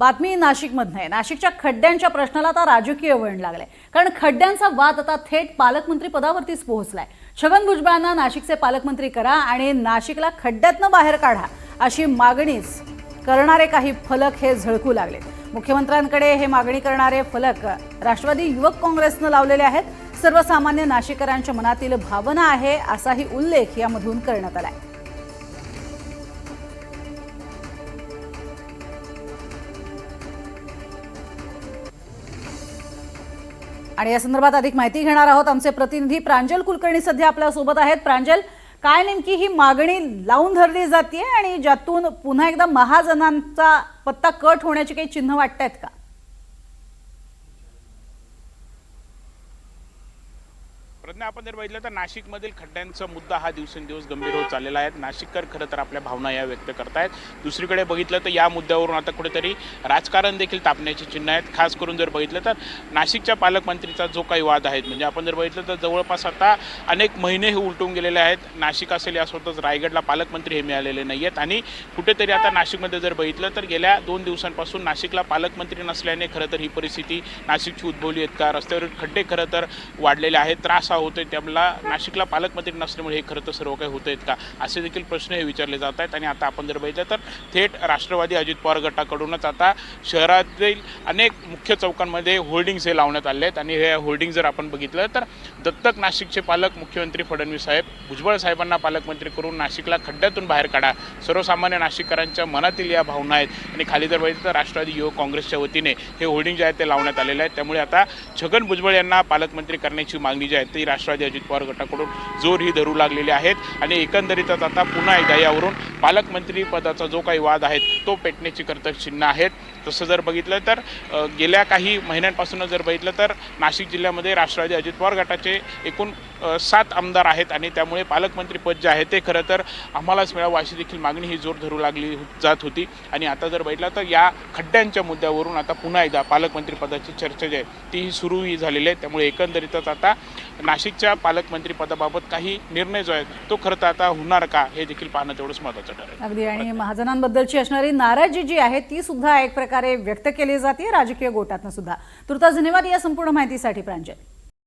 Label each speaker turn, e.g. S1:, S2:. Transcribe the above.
S1: बातमी नाशिकमधून आहे। नाशिकच्या खड्ड्यांच्या प्रश्नाला आता राजकीय वळण लागलंय, कारण खड्ड्यांचा वाद आता थेट पालकमंत्री पदावरतीच पोहोचलाय। छगन भुजबळांना नाशिकचे पालकमंत्री करा आणि नाशिकला खड्ड्यातनं बाहेर काढा अशी मागणीच करणारे काही फलक हे झळकू लागले। मुख्यमंत्र्यांकडे हे मागणी करणारे फलक राष्ट्रवादी युवक काँग्रेसने लावलेले आहेत। सर्वसामान्य नाशिकरांच्या मनातील भावना आहे असाही उल्लेख यामधून करण्यात आलाय। आणि या संदर्भात अधिक माहिती घेणार आहोत आमचे प्रतिनिधी प्रांजल कुलकर्णी सध्या आपल्या सोबत आहेत। प्रांजल, काय नेमकी ही मागणी लावून धरली जाते आणि ज्यातून पुन्हा एकदा महाजनांचा पत्ता कट होण्याची काही चिन्ह वाटतात का?
S2: प्रज्ञा, आपण जर बघितलं तर नाशिकमधील खड्ड्यांचा मुद्दा हा दिवसेंदिवस गंभीर होत चाललेला आहे। नाशिककर खरं तर आपल्या भावना या व्यक्त करतायत। दुसरीकडे बघितलं तर या मुद्द्यावरून आता कुठेतरी राजकारण देखील तापण्याची चिन्ह आहेत। खास करून जर बघितलं तर नाशिकच्या पालकमंत्रीचा जो काही वाद आहे, म्हणजे आपण जर बघितलं तर जवळपास आता अनेक महिने हे उलटून गेलेले आहेत। नाशिक असेल यासोबतच रायगडला पालकमंत्री हे मिळालेले नाही आहेत आणि कुठेतरी आता नाशिकमध्ये जर बघितलं तर गेल्या 2 दिवसांपासून नाशिकला पालकमंत्री नसल्याने खरं तर ही परिस्थिती नाशिकची उद्भवली आहेत का? रस्त्यावरील खड्डे खरं तर वाढलेले आहेत, त्रास होतोय, त्यामुळे नाशिकला पालकमंत्री नसल्यामुळे हे खरं तर सर्व काही होत आहेत का, असे देखील प्रश्न हे विचारले जात आहेत। आणि आता आपण जर बघितलं तर थेट राष्ट्रवादी अजित पवार गटाकडूनच आता शहरातील अनेक मुख्य चौकांमध्ये होर्डिंग्स हे लावण्यात आले आहेत। आणि हे होर्डिंग जर आपण बघितलं तर दत्तक नाशिकचे पालक मुख्यमंत्री फडणवीस साहेब, भुजबळ साहेबांना पालकमंत्री करून नाशिकला खड्ड्यातून बाहेर काढा, सर्वसामान्य नाशिककरांच्या मनातील या भावना आहेत। आणि खाली जर बघितलं तर राष्ट्रवादी युवक काँग्रेसच्या वतीने हे होर्डिंग जे आहेत ते लावण्यात आलेले आहेत। त्यामुळे आता छगन भुजबळ यांना पालकमंत्री करण्याची मागणी जी आहे ती राष्ट्रवादी अजित पवार गटाकडून जोर ही धरू लागलेली आहेत। आणि एकंदरीतच आता पुन्हा एकदा यावरून पालकमंत्री पदाचा जो काही वाद आहे तो पेटण्याची खरं चिन्ह आहेत। तसं जर बघितलं तर गेल्या काही महिन्यांपासून जर बघितलं तर नाशिक जिल्ह्यामध्ये राष्ट्रवादी अजित पवार गटाचे एकूण 7 आमदार आहेत आणि त्यामुळे पालकमंत्री पद जे आहे ते खरं तर आम्हालाच मिळावं अशी देखील मागणी ही जोर धरू लागली जात होती। आणि आता जर बघितलं तर या खड्ड्यांच्या मुद्द्यावरून आता पुन्हा एकदा पालकमंत्री पदाची चर्चा जी आहे ती सुरूही झालेली आहे। त्यामुळे एकंदरीतच आता नाशिकच्या पालकमंत्री पदाबाबत काही निर्णय जो आहे तो खरं तर आता होणार का हे देखील पाहणं तेवढंच महत्त्वाचं ठरेल।
S1: अगदी, आणि महाजनांबद्दलची असणारी नाराजी जी आहे ती सुद्धा एक प्रकारे व्यक्त केली जाते राजकीय गोटातनं सुद्धा। तुर्तास धन्यवाद या संपूर्ण माहितीसाठी प्रांजल।